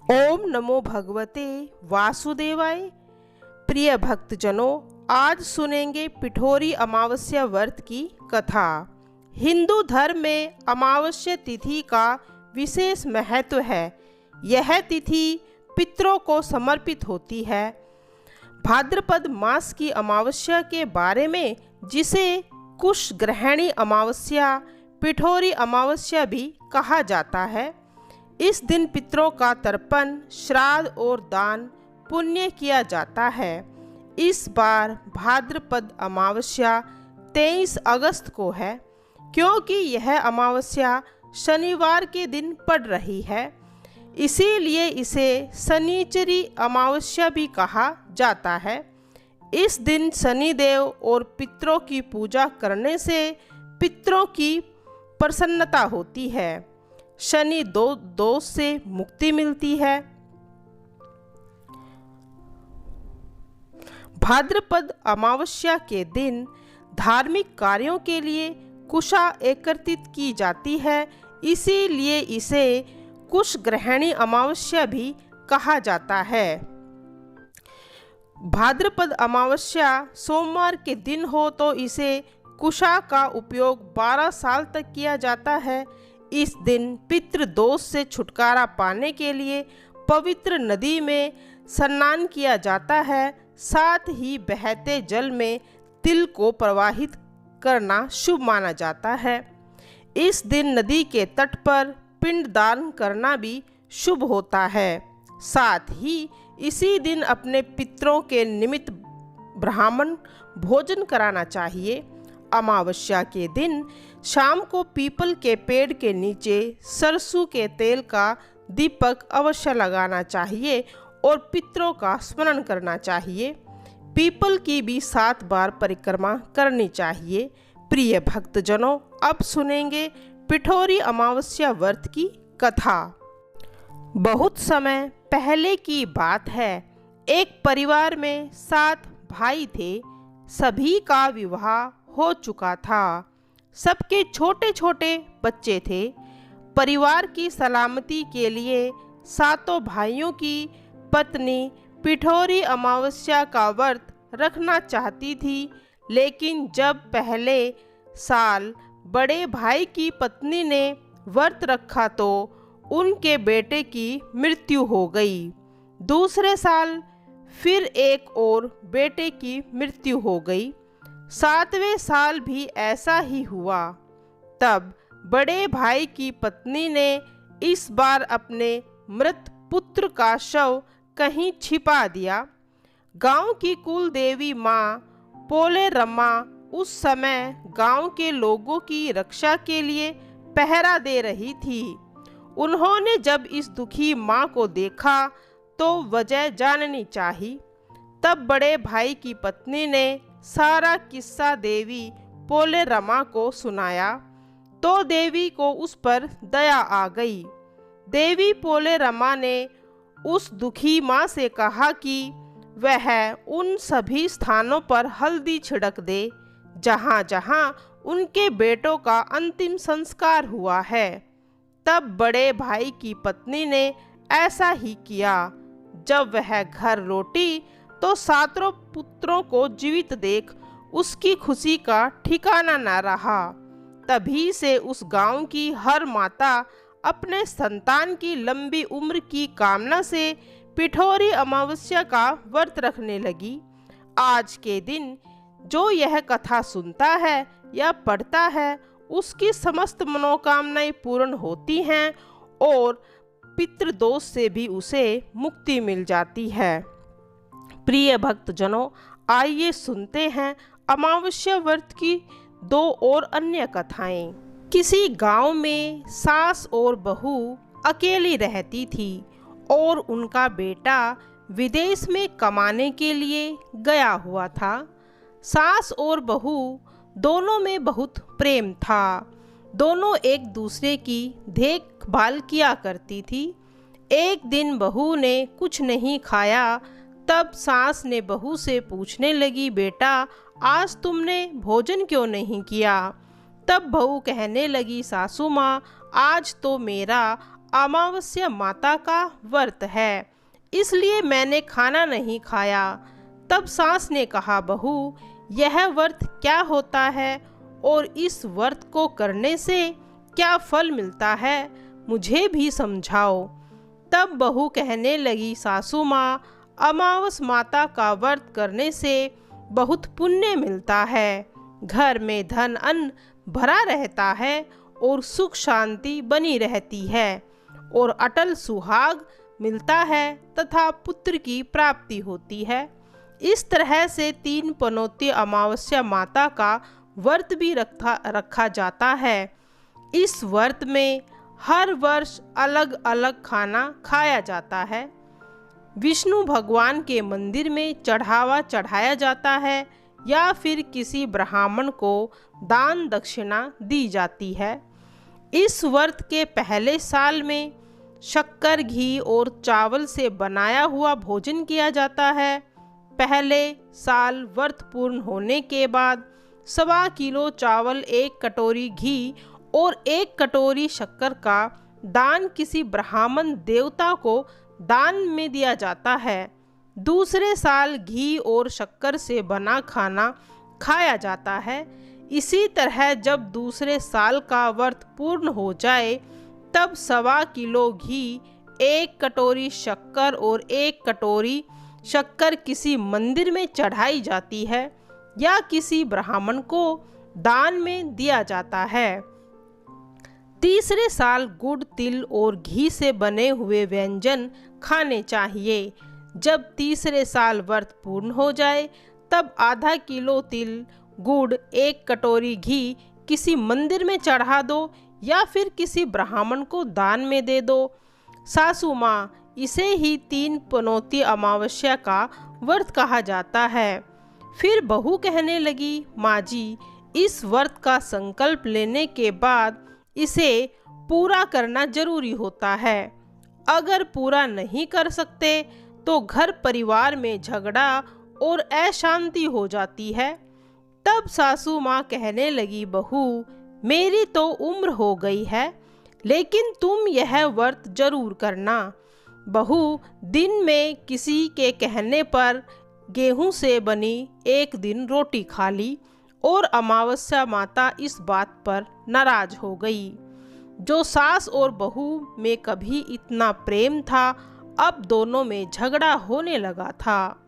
ओम नमो भगवते वासुदेवाय। प्रिय भक्तजनों, आज सुनेंगे पिठोरी अमावस्या व्रत की कथा। हिंदू धर्म में अमावस्या तिथि का विशेष महत्व है। यह तिथि पितरों को समर्पित होती है। भाद्रपद मास की अमावस्या के बारे में, जिसे कुश ग्रहणी अमावस्या, पिठोरी अमावस्या भी कहा जाता है, इस दिन पितरों का तर्पण, श्राद्ध और दान पुण्य किया जाता है। इस बार भाद्रपद अमावस्या 23 अगस्त को है। क्योंकि यह अमावस्या शनिवार के दिन पड़ रही है, इसीलिए इसे शनिचरी अमावस्या भी कहा जाता है। इस दिन शनिदेव और पितरों की पूजा करने से पितरों की प्रसन्नता होती है, शनि दोष से मुक्ति मिलती है। भाद्रपद अमावस्या के दिन धार्मिक कार्यों के लिए कुशा एकत्रित की जाती है, इसीलिए इसे कुश ग्रहणी अमावस्या भी कहा जाता है। भाद्रपद अमावस्या सोमवार के दिन हो तो इसे कुशा का उपयोग 12 साल तक किया जाता है। इस दिन पितृ दोष से छुटकारा पाने के लिए पवित्र नदी में स्नान किया जाता है। साथ ही बहते जल में तिल को प्रवाहित करना शुभ माना जाता है। इस दिन नदी के तट पर पिंडदान करना भी शुभ होता है। साथ ही इसी दिन अपने पितरों के निमित्त ब्राह्मण भोजन कराना चाहिए। अमावस्या के दिन शाम को पीपल के पेड़ के नीचे सरसों के तेल का दीपक अवश्य लगाना चाहिए और पितरों का स्मरण करना चाहिए। पीपल की भी 7 बार परिक्रमा करनी चाहिए। प्रिय भक्तजनों, अब सुनेंगे पिठोरी अमावस्या व्रत की कथा। बहुत समय पहले की बात है। एक परिवार में 7 भाई थे। सभी का विवाह हो चुका था। सबके छोटे छोटे बच्चे थे। परिवार की सलामती के लिए 7 भाइयों की पत्नी पिठोरी अमावस्या का व्रत रखना चाहती थी, लेकिन जब पहले साल बड़े भाई की पत्नी ने व्रत रखा तो उनके बेटे की मृत्यु हो गई। दूसरे साल फिर एक और बेटे की मृत्यु हो गई। 7वें साल भी ऐसा ही हुआ। तब बड़े भाई की पत्नी ने इस बार अपने मृत पुत्र का शव कहीं छिपा दिया। गांव की कुल देवी माँ पोलेरम्मा उस समय गांव के लोगों की रक्षा के लिए पहरा दे रही थी। उन्होंने जब इस दुखी माँ को देखा तो वजह जाननी चाहिए। तब बड़े भाई की पत्नी ने सारा किस्सा देवी पोलेरम्मा को सुनाया तो देवी को उस पर दया आ गई। देवी पोलेरम्मा ने उस दुखी माँ से कहा कि वह उन सभी स्थानों पर हल्दी छिड़क दे जहाँ जहाँ उनके बेटों का अंतिम संस्कार हुआ है। तब बड़े भाई की पत्नी ने ऐसा ही किया। जब वह घर लौटी तो 7 पुत्रों को जीवित देख उसकी खुशी का ठिकाना न रहा। तभी से उस गांव की हर माता अपने संतान की लंबी उम्र की कामना से पिठोरी अमावस्या का व्रत रखने लगी। आज के दिन जो यह कथा सुनता है या पढ़ता है, उसकी समस्त मनोकामनाएं पूर्ण होती हैं और पितृदोष से भी उसे मुक्ति मिल जाती है। प्रिय भक्तजनों, आइए सुनते हैं अमावस्या व्रत की 2 और अन्य कथाएं। किसी गांव में सास और बहू अकेली रहती थी और उनका बेटा विदेश में कमाने के लिए गया हुआ था। सास और बहू दोनों में बहुत प्रेम था। दोनों एक दूसरे की देखभाल किया करती थी। एक दिन बहू ने कुछ नहीं खाया। तब सास ने बहू से पूछने लगी, बेटा आज तुमने भोजन क्यों नहीं किया? तब बहू कहने लगी, सासू माँ आज तो मेरा अमावस्या माता का व्रत है, इसलिए मैंने खाना नहीं खाया। तब सास ने कहा, बहू, यह व्रत क्या होता है और इस व्रत को करने से क्या फल मिलता है, मुझे भी समझाओ। तब बहू कहने लगी, सासू माँ, अमावस माता का व्रत करने से बहुत पुण्य मिलता है, घर में धन अन्न भरा रहता है और सुख शांति बनी रहती है और अटल सुहाग मिलता है तथा पुत्र की प्राप्ति होती है। इस तरह से 3 पनौती अमावस्या माता का व्रत भी रखा जाता है। इस व्रत में हर वर्ष अलग अलग खाना खाया जाता है। विष्णु भगवान के मंदिर में चढ़ावा चढ़ाया जाता है या फिर किसी ब्राह्मण को दान दक्षिणा दी जाती है। इस व्रत के पहले साल में शक्कर, घी और चावल से बनाया हुआ भोजन किया जाता है। पहले साल व्रत पूर्ण होने के बाद 1.25 किलो चावल, 1 कटोरी घी और 1 कटोरी शक्कर का दान किसी ब्राह्मण देवता को दान में दिया जाता है। दूसरे साल घी और शक्कर से बना खाना खाया जाता है। इसी तरह जब दूसरे साल का व्रत पूर्ण हो जाए तब 1.25 किलो घी, 1 कटोरी शक्कर और 1 कटोरी शक्कर किसी मंदिर में चढ़ाई जाती है या किसी ब्राह्मण को दान में दिया जाता है। तीसरे साल गुड़, तिल और घी से बने हुए व्यंजन खाने चाहिए। जब तीसरे साल व्रत पूर्ण हो जाए तब आधा किलो तिल, गुड़, 1 कटोरी घी किसी मंदिर में चढ़ा दो या फिर किसी ब्राह्मण को दान में दे दो। सासू माँ, इसे ही 3 पनौती अमावस्या का व्रत कहा जाता है। फिर बहू कहने लगी, माँ जी, इस व्रत का संकल्प लेने के बाद इसे पूरा करना जरूरी होता है। अगर पूरा नहीं कर सकते तो घर परिवार में झगड़ा और अशांति हो जाती है। तब सासू माँ कहने लगी, बहू, मेरी तो उम्र हो गई है, लेकिन तुम यह व्रत जरूर करना। बहू, दिन में किसी के कहने पर गेहूं से बनी 1 दिन रोटी खा ली और अमावस्या माता इस बात पर नाराज हो गई। जो सास और बहू में कभी इतना प्रेम था, अब दोनों में झगड़ा होने लगा था।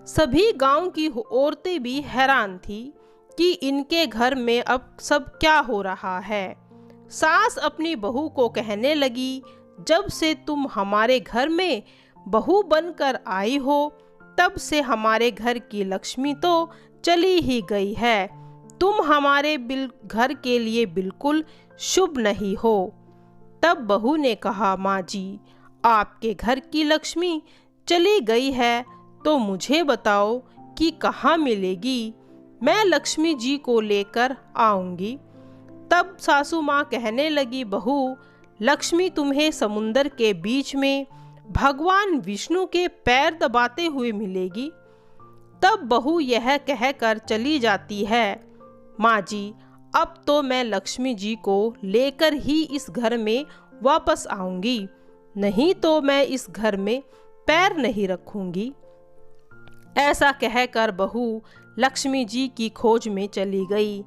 सभी गांव की औरतें भी हैरान थी कि इनके घर में अब सब क्या हो रहा है। सास अपनी बहू को कहने लगी, जब से तुम हमारे घर में बहू बनकर आई हो तब से हमारे घर की लक्ष्मी तो चली ही गई है। तुम हमारे घर के लिए बिल्कुल शुभ नहीं हो। तब बहू ने कहा, माँ जी, आपके घर की लक्ष्मी चली गई है तो मुझे बताओ कि कहाँ मिलेगी, मैं लक्ष्मी जी को लेकर आऊंगी। तब सासू माँ कहने लगी, बहू, लक्ष्मी तुम्हें समुंदर के बीच में भगवान विष्णु के पैर दबाते हुए मिलेगी। तब बहू यह कहकर चली जाती है, माँ जी, अब तो मैं लक्ष्मी जी को लेकर ही इस घर में वापस आऊंगी, नहीं तो मैं इस घर में पैर नहीं रखूंगी। ऐसा कहकर बहू लक्ष्मी जी की खोज में चली गई।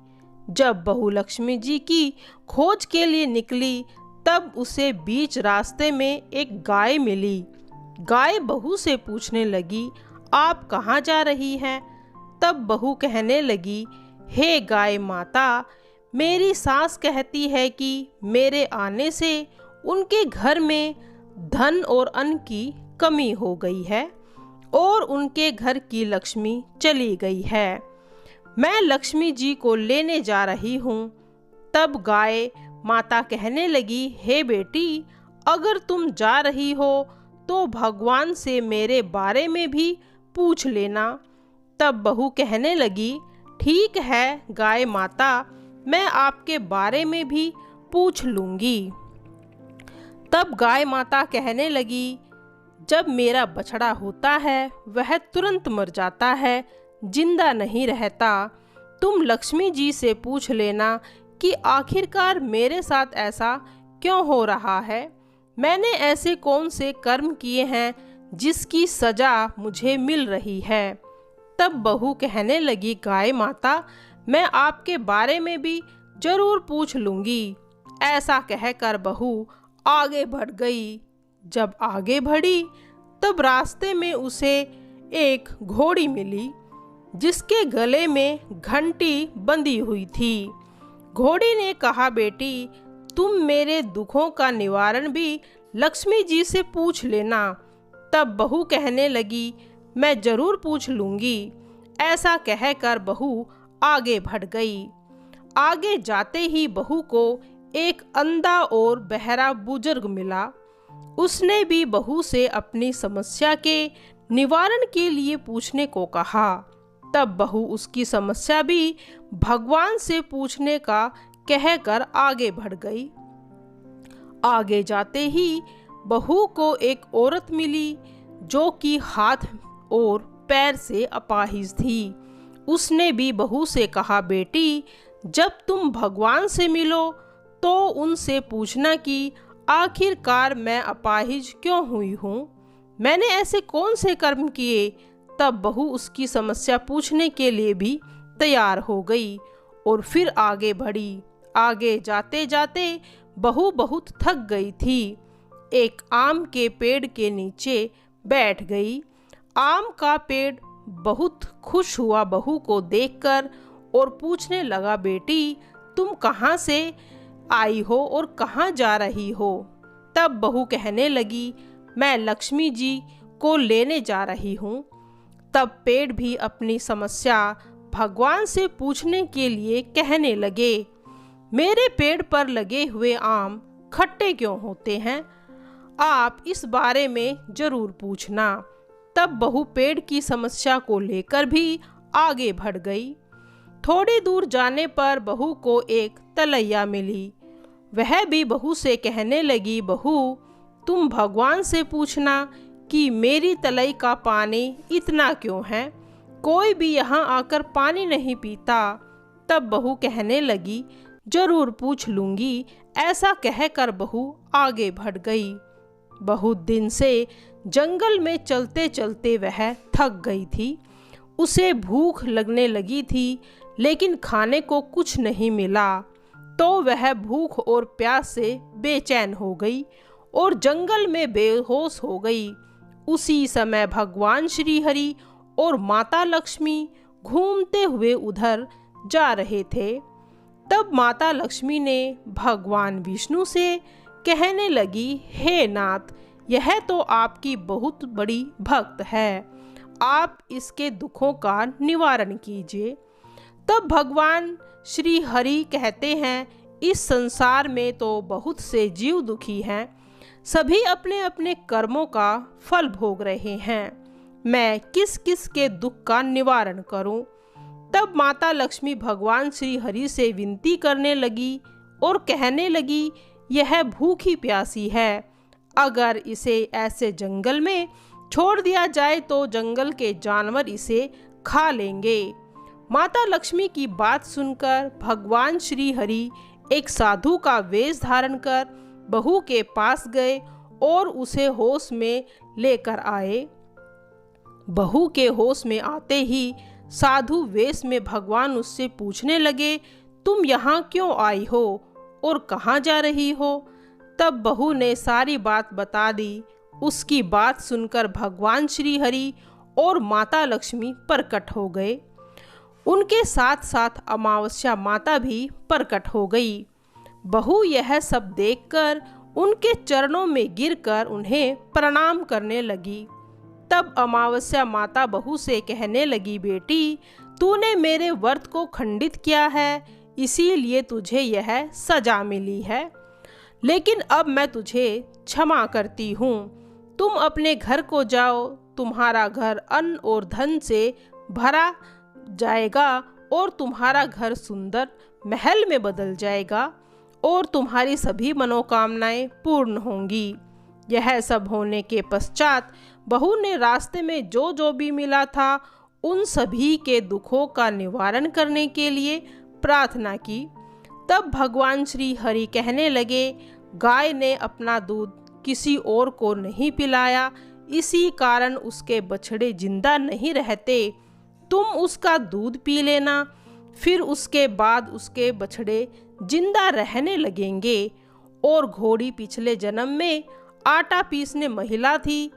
जब बहू लक्ष्मी जी की खोज के लिए निकली तब उसे बीच रास्ते में एक गाय मिली। गाय बहू से पूछने लगी, आप कहाँ जा रही हैं? तब बहू कहने लगी, हे गाय माता, मेरी सास कहती है कि मेरे आने से उनके घर में धन और अन्न की कमी हो गई है और उनके घर की लक्ष्मी चली गई है। मैं लक्ष्मी जी को लेने जा रही हूँ। तब गाय माता कहने लगी, हे बेटी, अगर तुम जा रही हो तो भगवान से मेरे बारे में भी पूछ लेना। तब बहू कहने लगी, ठीक है गाय माता, मैं आपके बारे में भी पूछ लूँगी। तब गाय माता कहने लगी, जब मेरा बछड़ा होता है वह तुरंत मर जाता है, जिंदा नहीं रहता। तुम लक्ष्मी जी से पूछ लेना कि आखिरकार मेरे साथ ऐसा क्यों हो रहा है। मैंने ऐसे कौन से कर्म किए हैं जिसकी सजा मुझे मिल रही है। तब बहू कहने लगी, गाय माता, मैं आपके बारे में भी जरूर पूछ लूंगी। ऐसा कहकर बहू आगे बढ़ गई। जब आगे बढ़ी तब रास्ते में उसे एक घोड़ी मिली जिसके गले में घंटी बंधी हुई थी। घोड़ी ने कहा, बेटी, तुम मेरे दुखों का निवारण भी लक्ष्मी जी से पूछ लेना। तब बहू कहने लगी, मैं जरूर पूछ लूंगी। ऐसा कहकर बहू आगे बढ़ गई। आगे जाते ही बहू को एक अंधा और बहरा बुजुर्ग मिला। उसने भी बहू से अपनी समस्या के निवारण के लिए पूछने को कहा। तब बहू उसकी समस्या भी भगवान से पूछने का कहकर आगे बढ़ गई। आगे जाते ही बहू को एक औरत मिली जो कि हाथ और पैर से अपाहिज थी। उसने भी बहू से कहा, बेटी, जब तुम भगवान से मिलो तो उनसे पूछना कि आखिरकार मैं अपाहिज क्यों हुई हूँ, मैंने ऐसे कौन से कर्म किए। तब बहू उसकी समस्या पूछने के लिए भी तैयार हो गई और फिर आगे बढ़ी। आगे जाते जाते बहू बहुत थक गई थी। एक आम के पेड़ के नीचे बैठ गई। आम का पेड़ बहुत खुश हुआ बहू को देखकर और पूछने लगा, बेटी, तुम कहाँ से आई हो और कहाँ जा रही हो। तब बहू कहने लगी, मैं लक्ष्मी जी को लेने जा रही हूँ। तब पेड़ भी अपनी समस्या भगवान से पूछने के लिए कहने लगे, मेरे पेड़ पर लगे हुए आम खट्टे क्यों होते हैं, आप इस बारे में जरूर पूछना। तब बहू पेड़ की समस्या को लेकर भी आगे बढ़ गई। थोड़ी दूर जाने पर बहू को एक तलैया मिली। वह भी बहू से कहने लगी, बहू, तुम भगवान से पूछना कि मेरी तलई का पानी इतना क्यों है, कोई भी यहाँ आकर पानी नहीं पीता। तब बहू कहने लगी, जरूर पूछ लूंगी। ऐसा कहकर बहू आगे बढ़ गई। बहुत दिन से जंगल में चलते चलते वह थक गई थी। उसे भूख लगने लगी थी, लेकिन खाने को कुछ नहीं मिला। तो वह भूख और प्यास से बेचैन हो गई और जंगल में बेहोश हो गई। उसी समय भगवान श्री हरि और माता लक्ष्मी घूमते हुए उधर जा रहे थे। तब माता लक्ष्मी ने भगवान विष्णु से कहने लगी, हे नाथ, यह तो आपकी बहुत बड़ी भक्त है, आप इसके दुखों का निवारण कीजिए। तब भगवान श्री हरि कहते हैं, इस संसार में तो बहुत से जीव दुखी हैं, सभी अपने अपने कर्मों का फल भोग रहे हैं, मैं किस किस के दुख का निवारण करूं। तब माता लक्ष्मी भगवान श्री हरि से विनती करने लगी और कहने लगी, यह भूखी प्यासी है, अगर इसे ऐसे जंगल में छोड़ दिया जाए तो जंगल के जानवर इसे खा लेंगे। माता लक्ष्मी की बात सुनकर भगवान श्री हरि एक साधु का वेश धारण कर बहू के पास गए और उसे होश में लेकर आए। बहू के होश में आते ही साधु वेश में भगवान उससे पूछने लगे, तुम यहाँ क्यों आई हो और कहाँ जा रही हो। तब बहू ने सारी बात बता दी। उसकी बात सुनकर भगवान श्री हरि और माता लक्ष्मी प्रकट हो गए। उनके साथ साथ अमावस्या माता भी प्रकट हो गई। बहू यह सब देखकर उनके चरणों में गिरकर उन्हें प्रणाम करने लगी। तब अमावस्या माता बहू से कहने लगी, बेटी, तूने मेरे व्रत को खंडित किया है, इसीलिए तुझे यह सजा मिली है, लेकिन अब मैं तुझे क्षमा करती हूँ। तुम अपने घर को जाओ, तुम्हारा घर अन्न और धन से भरा जाएगा और तुम्हारा घर सुंदर महल में बदल जाएगा और तुम्हारी सभी मनोकामनाएं पूर्ण होंगी। यह सब होने के पश्चात बहू ने रास्ते में जो जो भी मिला था उन सभी के दुखों का निवारण करने के लिए प्रार्थना की। तब भगवान श्री हरि कहने लगे, गाय ने अपना दूध किसी और को नहीं पिलाया, इसी कारण उसके बछड़े जिंदा नहीं रहते। तुम उसका दूध पी लेना, फिर उसके बाद उसके बछड़े जिंदा रहने लगेंगे। और घोड़ी पिछले जन्म में आटा पीसने महिला थी।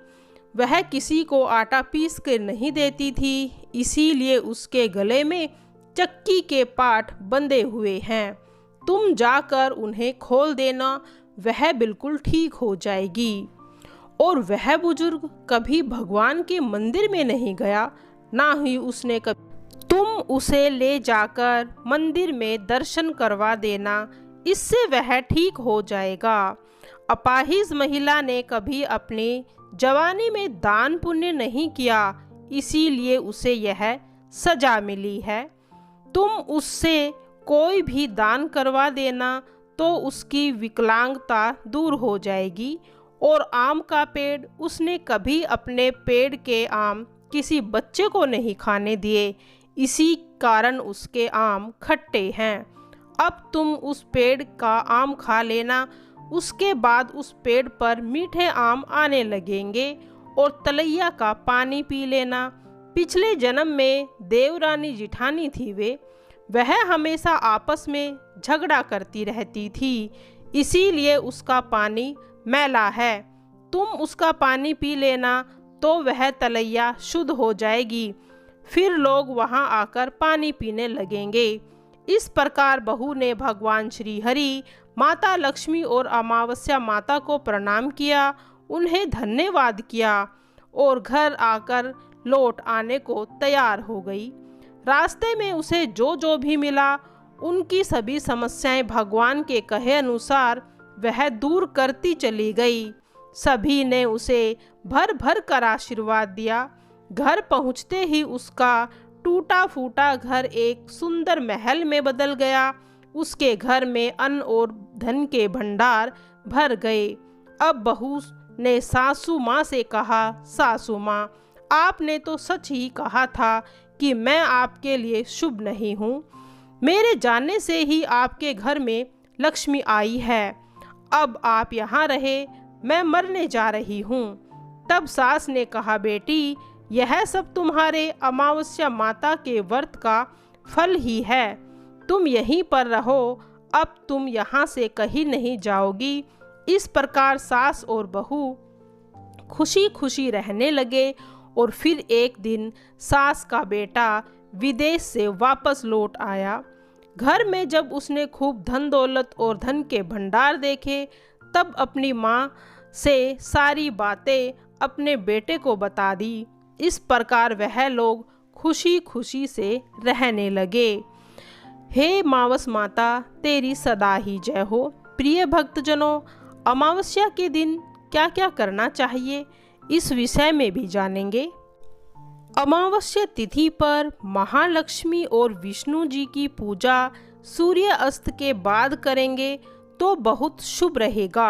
वह किसी को आटा पीस के नहीं देती थी, इसीलिए उसके गले में चक्की के पाट बंधे हुए हैं। तुम जाकर उन्हें खोल देना, वह बिल्कुल ठीक हो जाएगी। और वह बुजुर्ग कभी भगवान के मंदिर में नहीं गया, ना ही उसने कभी। तुम उसे ले जाकर मंदिर में दर्शन करवा देना, इससे वह ठीक हो जाएगा। अपाहिज महिला ने कभी अपनी जवानी में दान पुण्य नहीं किया, इसीलिए उसे यह सजा मिली है। तुम उससे कोई भी दान करवा देना तो उसकी विकलांगता दूर हो जाएगी। और आम का पेड़, उसने कभी अपने पेड़ के आम किसी बच्चे को नहीं खाने दिए, इसी कारण उसके आम खट्टे हैं। अब तुम उस पेड़ का आम खा लेना, उसके बाद उस पेड़ पर मीठे आम आने लगेंगे। और तलैया का पानी पी लेना। पिछले जन्म में देवरानी जिठानी थी, वह हमेशा आपस में झगड़ा करती रहती थी, इसीलिए उसका पानी मैला है। तुम उसका पानी पी लेना तो वह तलैया शुद्ध हो जाएगी, फिर लोग वहां आकर पानी पीने लगेंगे। इस प्रकार बहू ने भगवान श्री हरि, माता लक्ष्मी और अमावस्या माता को प्रणाम किया, उन्हें धन्यवाद किया और घर आकर लौट आने को तैयार हो गई। रास्ते में उसे जो जो भी मिला, उनकी सभी समस्याएं भगवान के कहे अनुसार वह दूर करती चली गई। सभी ने उसे भर भर कर आशीर्वाद दिया। घर पहुंचते ही उसका टूटा फूटा घर एक सुंदर महल में बदल गया। उसके घर में अन्न और धन के भंडार भर गए। अब बहू ने सासू माँ से कहा, सासू माँ, आपने तो सच ही कहा था कि मैं आपके लिए शुभ नहीं हूँ। मेरे जाने से ही आपके घर में लक्ष्मी आई है। अब आप यहाँ रहे, मैं मरने जा रही हूँ। तब सास ने कहा, बेटी, यह सब तुम्हारे अमावस्या माता के व्रत का फल ही है। तुम यहीं पर रहो, अब तुम यहाँ से कहीं नहीं जाओगी। इस प्रकार सास और बहू खुशी खुशी रहने लगे। और फिर एक दिन सास का बेटा विदेश से वापस लौट आया। घर में जब उसने खूब धन दौलत और धन के भंडार देखे, तब अपनी माँ से सारी बातें अपने बेटे को बता दी। इस प्रकार वह लोग खुशी खुशी से रहने लगे। हे मावस माता, तेरी सदा ही जय हो। प्रिय भक्तजनों, अमावस्या के दिन क्या क्या करना चाहिए, इस विषय में भी जानेंगे। अमावस्या तिथि पर महालक्ष्मी और विष्णु जी की पूजा सूर्य अस्त के बाद करेंगे तो बहुत शुभ रहेगा।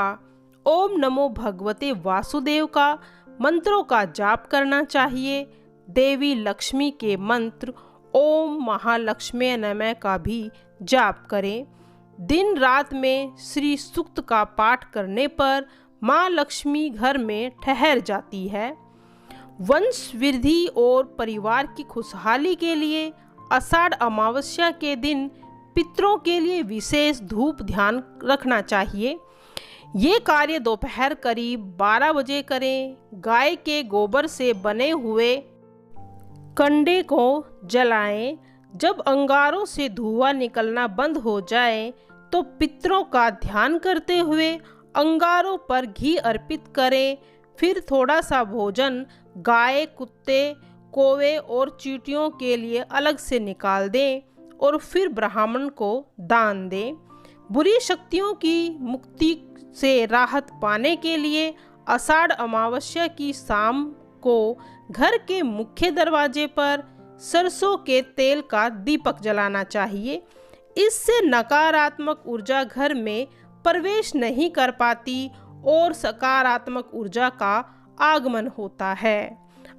ओम नमो भगवते वासुदेव का मंत्रों का जाप करना चाहिए। देवी लक्ष्मी के मंत्र ओम महालक्ष्मी नमः का भी जाप करें। दिन रात में श्री सूक्त का पाठ करने पर माँ लक्ष्मी घर में ठहर जाती है। वंश वृद्धि और परिवार की खुशहाली के लिए आषाढ़ अमावस्या के दिन पितरों के लिए विशेष धूप ध्यान रखना चाहिए। ये कार्य दोपहर करीब 12 बजे करें। गाय के गोबर से बने हुए कंडे को जलाएं। जब अंगारों से धुआं निकलना बंद हो जाए तो पितरों का ध्यान करते हुए अंगारों पर घी अर्पित करें। फिर थोड़ा सा भोजन गाय, कुत्ते, कौवे और चींटियों के लिए अलग से निकाल दें और फिर ब्राह्मण को दान दें। बुरी शक्तियों की मुक्ति से राहत पाने के लिए आषाढ़ अमावस्या की शाम को घर के मुख्य दरवाजे पर सरसों के तेल का दीपक जलाना चाहिए। इससे नकारात्मक ऊर्जा घर में प्रवेश नहीं कर पाती और सकारात्मक ऊर्जा का आगमन होता है।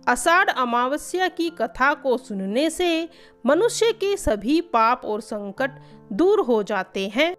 आषाढ़ अमावस्या की कथा को सुनने से मनुष्य के सभी पाप और संकट दूर हो जाते हैं।